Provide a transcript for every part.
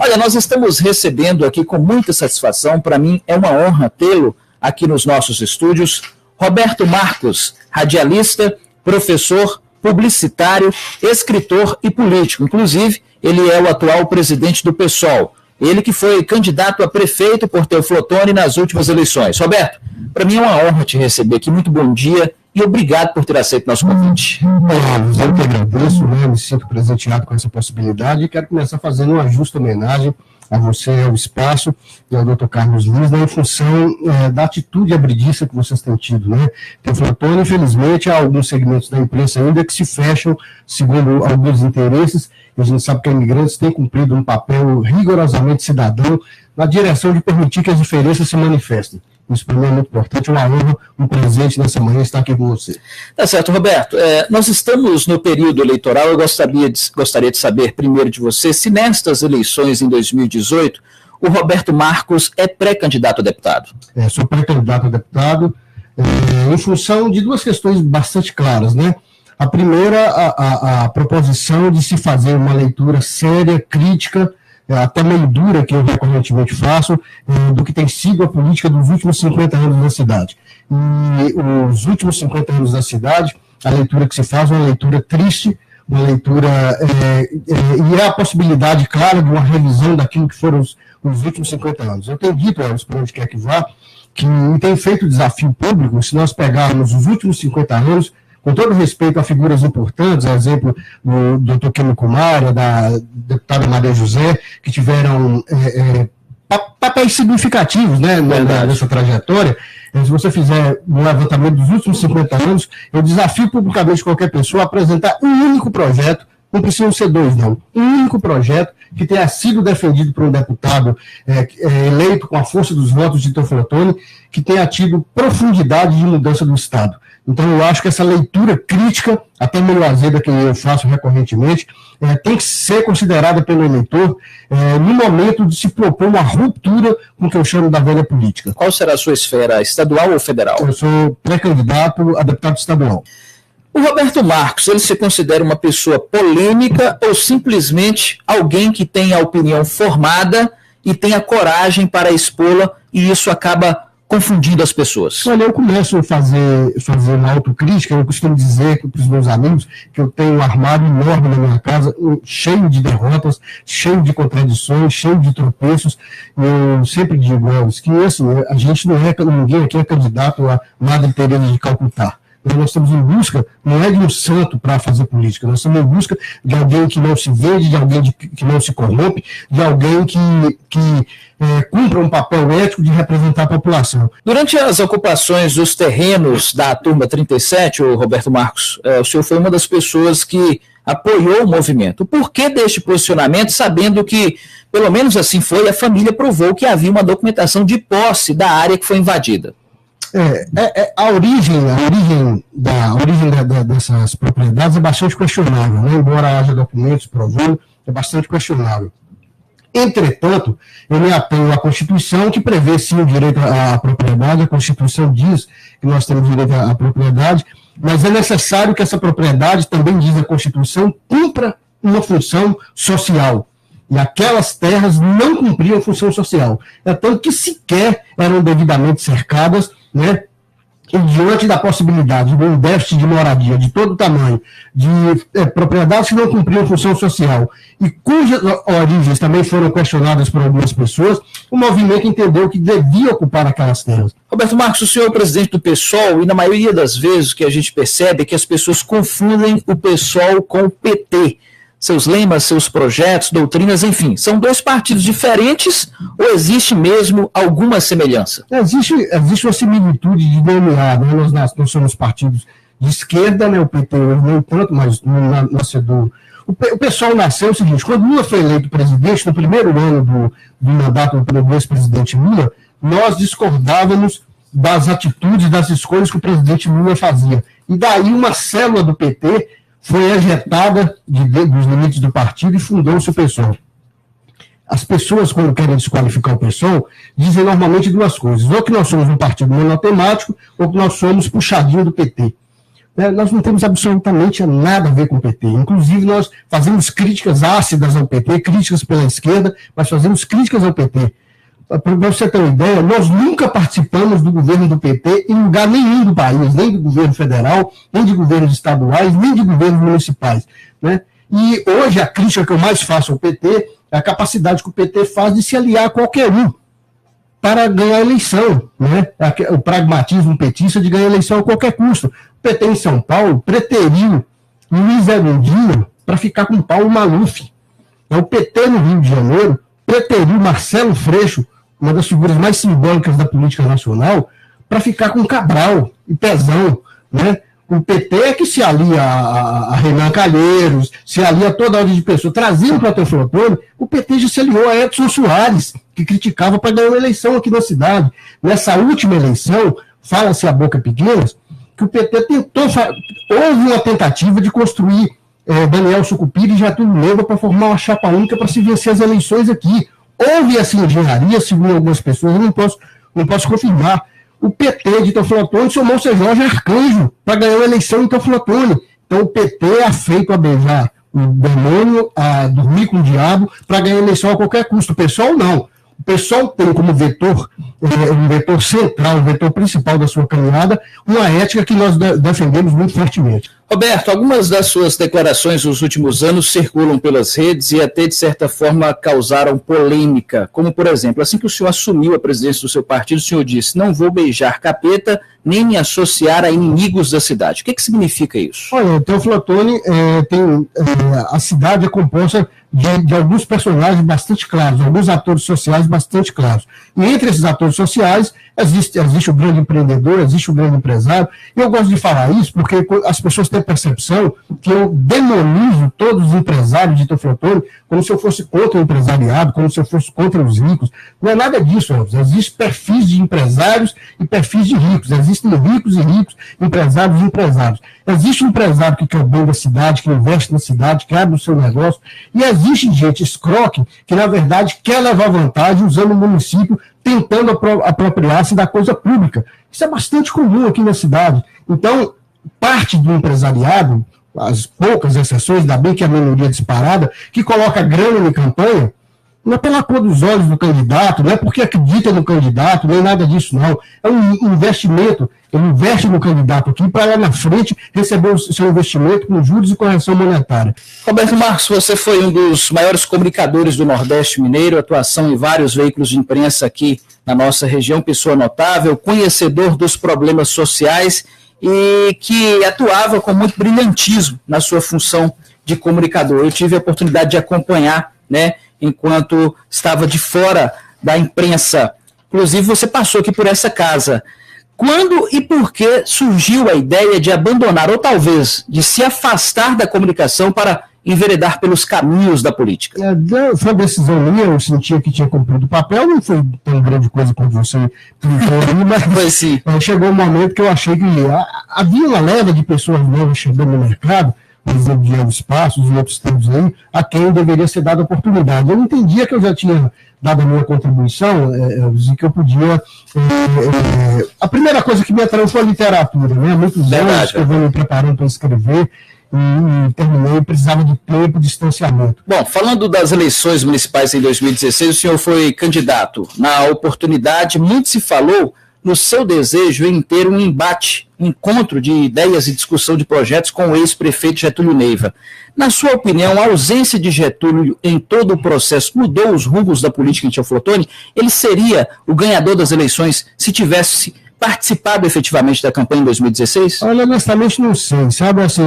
Olha, nós estamos recebendo aqui com muita satisfação, para mim é uma honra tê-lo aqui nos nossos estúdios, Roberto Marcos, radialista, professor, publicitário, escritor e político. Inclusive, ele é o atual presidente do PSOL. Ele que foi candidato a prefeito por Teoflotone nas últimas eleições. Roberto, para mim é uma honra te receber aqui. Muito bom dia e obrigado por ter aceito nosso convite. Eu que agradeço, me sinto presenteado com essa possibilidade e quero começar fazendo uma justa homenagem a você, ao espaço e ao Dr. Carlos Lins, em função da atitude abridiça que vocês têm tido, né? Teoflotone, infelizmente, há alguns segmentos da imprensa ainda que se fecham segundo alguns interesses, e a gente sabe que imigrantes têm cumprido um papel rigorosamente cidadão na direção de permitir que as diferenças se manifestem. Isso para mim é muito importante, uma honra, um presente nessa manhã estar aqui com você. Tá certo, Roberto. Nós estamos no período eleitoral, eu gostaria de saber primeiro de você se nestas eleições em 2018 o Roberto Marcos é pré-candidato a deputado. Sou pré-candidato a deputado em função de duas questões bastante claras, né? A primeira, a proposição de se fazer uma leitura séria, crítica, até meio dura, que eu recorrentemente faço, do que tem sido a política dos últimos 50 anos da cidade. E os últimos 50 anos da cidade, a leitura que se faz é uma leitura triste, uma leitura, e há a possibilidade, claro, de uma revisão daquilo que foram os últimos 50 anos. Eu tenho dito, Elvis, para onde quer que vá, que tem feito desafio público, se nós pegarmos os últimos 50 anos, com todo respeito a figuras importantes, a exemplo do Dr. Keno Kumar, da deputada Maria José, que tiveram papéis significativos, né, nessa trajetória. Se você fizer um levantamento dos últimos 50 anos, eu desafio publicamente qualquer pessoa a apresentar um único projeto, não precisam ser dois, não, um único projeto que tenha sido defendido por um deputado eleito com a força dos votos de Teoflotone, que tenha tido profundidade de mudança do Estado. Então, eu acho que essa leitura crítica, até meio azeda que eu faço recorrentemente, tem que ser considerada pelo eleitor no momento de se propor uma ruptura com o que eu chamo da velha política. Qual será a sua esfera, estadual ou federal? Eu sou pré-candidato a deputado estadual. O Roberto Marcos, ele se considera uma pessoa polêmica ou simplesmente alguém que tem a opinião formada e tem a coragem para expô-la e isso acaba confundindo as pessoas? Olha, eu começo a fazer uma autocrítica, eu costumo dizer para os meus amigos que eu tenho um armário enorme na minha casa, cheio de derrotas, cheio de contradições, cheio de tropeços. Eu sempre digo, que assim, a gente não é, ninguém aqui é candidato a Madre Teresa de Calcutá. Nós estamos em busca, não é de um santo para fazer política, nós estamos em busca de alguém que não se vende, de alguém que não se corrompe, de alguém que cumpra um papel ético de representar a população. Durante as ocupações dos terrenos da Turma 37, o Roberto Marcos, o senhor foi uma das pessoas que apoiou o movimento. O porquê deste posicionamento, sabendo que, pelo menos assim foi, a família provou que havia uma documentação de posse da área que foi invadida? A origem dessas propriedades é bastante questionável, né? Embora haja documentos provando, é bastante questionável. Entretanto, eu me atenho à Constituição, que prevê sim o direito à propriedade, a Constituição diz que nós temos direito à propriedade, mas é necessário que essa propriedade, também diz a Constituição, cumpra uma função social. E aquelas terras não cumpriam função social. É tanto que sequer eram devidamente cercadas, né? E diante da possibilidade de um déficit de moradia de todo tamanho, de propriedades que não cumpriam função social e cujas origens também foram questionadas por algumas pessoas, o movimento entendeu que devia ocupar aquelas terras. Roberto Marcos, o senhor é o presidente do PSOL e na maioria das vezes o que a gente percebe é que as pessoas confundem o PSOL com o PT. Seus lemas, seus projetos, doutrinas, enfim, são dois partidos diferentes ou existe mesmo alguma semelhança? Existe uma similitude de DNA, né? Nós somos partidos de esquerda, né? O PT não tanto, mas nascedor. O pessoal nasceu o seguinte, quando Lula foi eleito presidente, no primeiro ano do mandato do ex-presidente Lula, nós discordávamos das atitudes, das escolhas que o presidente Lula fazia. E daí uma célula do PT foi ejetada dos limites do partido e fundou-se o PSOL. As pessoas, quando querem desqualificar o PSOL, dizem normalmente duas coisas. Ou que nós somos um partido monotemático, ou que nós somos puxadinho do PT. Nós não temos absolutamente nada a ver com o PT. Inclusive, nós fazemos críticas ácidas ao PT, críticas pela esquerda, mas fazemos críticas ao PT. Para você ter uma ideia, nós nunca participamos do governo do PT em lugar nenhum do país, nem do governo federal, nem de governos estaduais, nem de governos municipais. Né? E hoje a crítica que eu mais faço ao PT é a capacidade que o PT faz de se aliar a qualquer um para ganhar a eleição, né? O pragmatismo petista de ganhar a eleição a qualquer custo. O PT em São Paulo preteriu Luiz Erundina para ficar com Paulo Maluf. O PT no Rio de Janeiro preteriu Marcelo Freixo, uma das figuras mais simbólicas da política nacional, para ficar com Cabral e Pezão, né? O PT é que se alia a Renan Calheiros, se alia a toda ordem de pessoas, trazendo para o Teoflotone, o PT já se aliou a Edson Soares, que criticava para ganhar uma eleição aqui na cidade. Nessa última eleição, fala-se a boca pequena, que o PT tentou, houve uma tentativa de construir Daniel Sucupira e Getúlio Leiva para formar uma chapa única para se vencer as eleições aqui. Houve essa engenharia, segundo algumas pessoas, eu não posso confirmar. O PT de Teoflotone chamou o Seu Jorge Arcanjo para ganhar a eleição em Teoflotone. Então o PT é afeito a beijar o demônio, a dormir com o diabo, para ganhar a eleição a qualquer custo. O pessoal não. O pessoal tem como vetor, um vetor central, um vetor principal da sua caminhada, uma ética que nós defendemos muito fortemente. Roberto, algumas das suas declarações nos últimos anos circulam pelas redes e até, de certa forma, causaram polêmica, como, por exemplo, assim que o senhor assumiu a presidência do seu partido, o senhor disse: não vou beijar capeta nem me associar a inimigos da cidade. O que significa isso? Olha, o Teoflotone a cidade é composta de alguns personagens bastante claros, alguns atores sociais bastante claros. E entre esses atores sociais existe o grande empreendedor, existe o grande empresário. E eu gosto de falar isso porque as pessoas têm a percepção que eu demonizo todos os empresários de Teoflotone como se eu fosse contra o empresariado, como se eu fosse contra os ricos. Não é nada disso, Elvis. Existem perfis de empresários e perfis de ricos. Existem ricos e ricos, empresários e empresários. Existe um empresário que quer bem da cidade, que investe na cidade, que abre o seu negócio, e existe gente escroque que, na verdade, quer levar vantagem usando o município, tentando apropriar-se da coisa pública. Isso é bastante comum aqui na cidade. Então, parte do empresariado, as poucas exceções, ainda bem que a minoria disparada, que coloca grana em campanha, não é pela cor dos olhos do candidato, não é porque acredita no candidato, nem nada disso, não. É um investimento. Ele investe no candidato aqui para lá na frente receber o seu investimento com juros e correção monetária. Roberto Marcos, você foi um dos maiores comunicadores do Nordeste Mineiro, atuação em vários veículos de imprensa aqui na nossa região, pessoa notável, conhecedor dos problemas sociais e que atuava com muito brilhantismo na sua função de comunicador. Eu tive a oportunidade de acompanhar, né, enquanto estava de fora da imprensa. Inclusive, você passou aqui por essa casa. Quando e por que surgiu a ideia de abandonar, ou talvez de se afastar da comunicação para enveredar pelos caminhos da política? Foi uma decisão minha, eu sentia que tinha cumprido o papel, não foi tão grande coisa como você mas chegou um momento que eu achei que havia uma leva de pessoas novas chegando no mercado, por exemplo, de Elvis Passos e outros tempos aí, a quem deveria ser dada oportunidade. Eu entendia que eu já tinha dado a minha contribuição, Elvis, e que eu podia... a primeira coisa que me atraiu foi a literatura, né? Muitos anos que eu vou me preparando para escrever, e terminei, precisava de tempo, distanciamento. Bom, falando das eleições municipais em 2016, o senhor foi candidato. Na oportunidade, muito se falou no seu desejo em ter um embate, encontro de ideias e discussão de projetos com o ex-prefeito Getúlio Leiva. Na sua opinião, a ausência de Getúlio em todo o processo mudou os rumos da política em Teoflotone? Ele seria o ganhador das eleições se tivesse participado efetivamente da campanha em 2016? Olha, honestamente não sei, sabe, assim,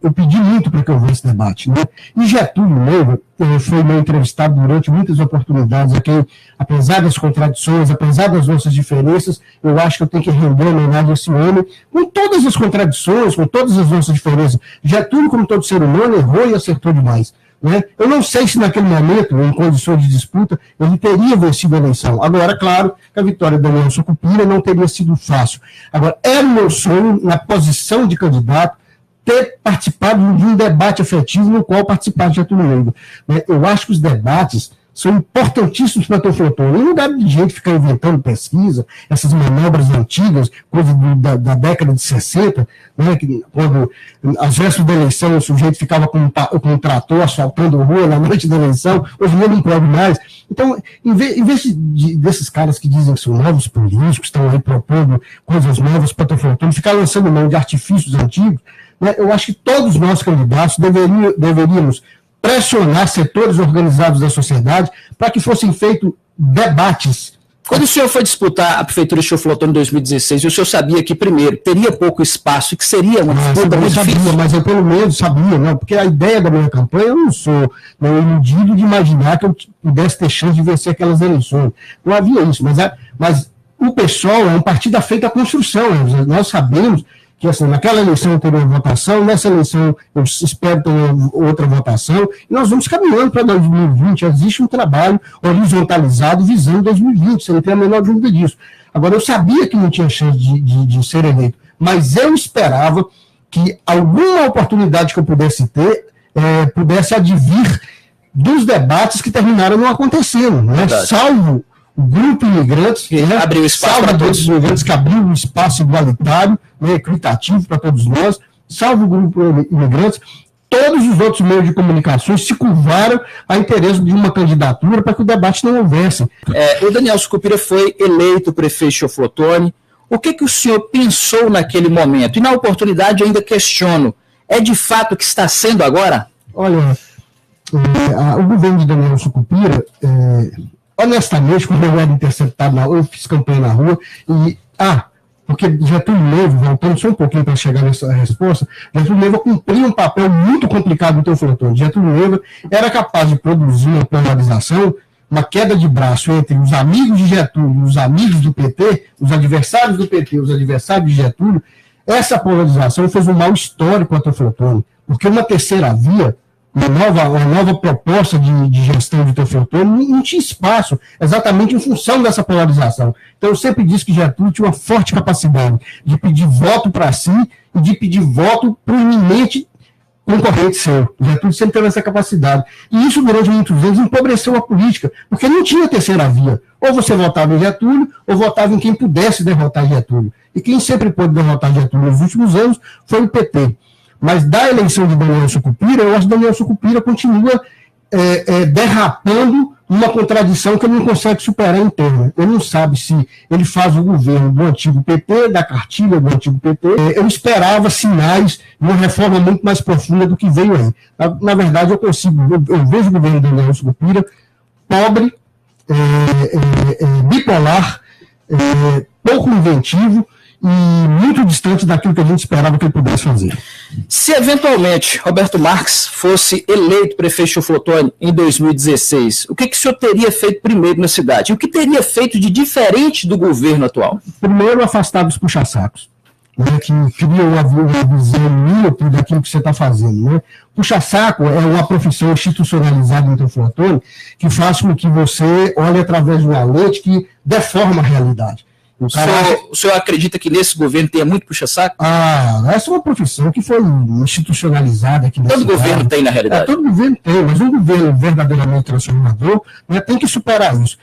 eu pedi muito para que eu houvesse debate, né? E Getúlio Leiva foi meu entrevistado durante muitas oportunidades, a quem, apesar das contradições, apesar das nossas diferenças, eu acho que eu tenho que render homenagem a esse homem, com todas as contradições, com todas as nossas diferenças. Getúlio, como todo ser humano, errou e acertou demais. Né? Eu não sei se naquele momento, em condições de disputa, ele teria vencido a eleição. Agora, claro, que a vitória do Daniel Sucupira não teria sido fácil. Agora, era o meu sonho, na posição de candidato, ter participado de um debate afetivo no qual participasse Getúlio Leiva. Eu acho que os debates são importantíssimos para a Teoflotone. Em lugar de gente ficar inventando pesquisa, essas manobras antigas, coisa da década de 60, né, que, quando, às vésperas da eleição, o sujeito ficava com um trator asfaltando a rua na noite da eleição, hoje em dia não pode mais. Então, em vez desses caras que dizem que são novos políticos, estão aí propondo coisas novas para a Teoflotone, ficar lançando mão de artifícios antigos, né, eu acho que todos nós candidatos deveríamos pressionar setores organizados da sociedade para que fossem feitos debates. Quando o senhor foi disputar a Prefeitura de Teoflotone em 2016, o senhor sabia que, primeiro, teria pouco espaço e que seria uma disputa muito difícil? Mas eu pelo menos sabia, não, porque a ideia da minha campanha, eu não sou iludido de imaginar que eu pudesse ter chance de vencer aquelas eleições. Não havia isso, mas o PSOL é um partido feito à construção, né? Nós sabemos que assim, naquela eleição teve uma votação, nessa eleição eu espero ter outra votação, e nós vamos caminhando para 2020, existe um trabalho horizontalizado visando 2020, você não tem a menor dúvida disso. Agora, eu sabia que não tinha chance de ser eleito, mas eu esperava que alguma oportunidade que eu pudesse ter, pudesse advir dos debates que terminaram não acontecendo, né? Salvo o grupo imigrantes, que abriu espaço para todos os imigrantes, que abriu um espaço igualitário, né, equitativo para todos nós, salvo o grupo imigrantes, todos os outros meios de comunicação se curvaram a interesse de uma candidatura para que o debate não houvesse. O Daniel Sucupira foi eleito prefeito de Teoflotone. O que o senhor pensou naquele momento? E na oportunidade eu ainda questiono, é de fato o que está sendo agora? Olha, o governo de Daniel Sucupira, honestamente, quando eu era interceptado na rua, eu fiz campanha na rua, porque Getúlio Leiva, voltando só um pouquinho para chegar nessa resposta, Getúlio Leiva cumpria um papel muito complicado no Teoflotone. Getúlio Leiva era capaz de produzir uma polarização, uma queda de braço entre os amigos de Getúlio e os amigos do PT, os adversários do PT, os adversários de Getúlio. Essa polarização fez um mal histórico ao Teoflotone, porque uma terceira via, uma nova proposta de gestão de Teoflotone não tinha espaço, exatamente em função dessa polarização. Então, eu sempre disse que Getúlio tinha uma forte capacidade de pedir voto para si e de pedir voto para o iminente concorrente seu. Getúlio sempre teve essa capacidade. E isso, durante muitos anos, empobreceu a política, porque não tinha terceira via. Ou você votava em Getúlio, ou votava em quem pudesse derrotar Getúlio. E quem sempre pôde derrotar Getúlio nos últimos anos foi o PT. Mas da eleição de Daniel Sucupira, eu acho que Daniel Sucupira continua derrapando uma contradição que ele não consegue superar interna. Ele não sabe se ele faz o governo do antigo PT, da cartilha do antigo PT. Eu esperava sinais de uma reforma muito mais profunda do que veio aí. Na verdade, eu vejo o governo de Daniel Sucupira pobre, bipolar, pouco inventivo, e muito distante daquilo que a gente esperava que ele pudesse fazer. Se eventualmente Roberto Marques fosse eleito prefeito de Teoflotone em 2016, o que o senhor teria feito primeiro na cidade? E o que teria feito de diferente do governo atual? Primeiro, afastar os puxa-sacos, né, que criam uma visão míope daquilo que você está fazendo. Né? Puxa-saco é uma profissão institucionalizada em Teoflotone que faz com que você olhe através de uma lente que deforma a realidade. O senhor acredita que nesse governo tenha muito puxa-saco? Essa é uma profissão que foi institucionalizada aqui nessa cidade. Todo governo tem, na realidade. Todo governo tem, mas um governo verdadeiramente transformador, né, tem que superar isso.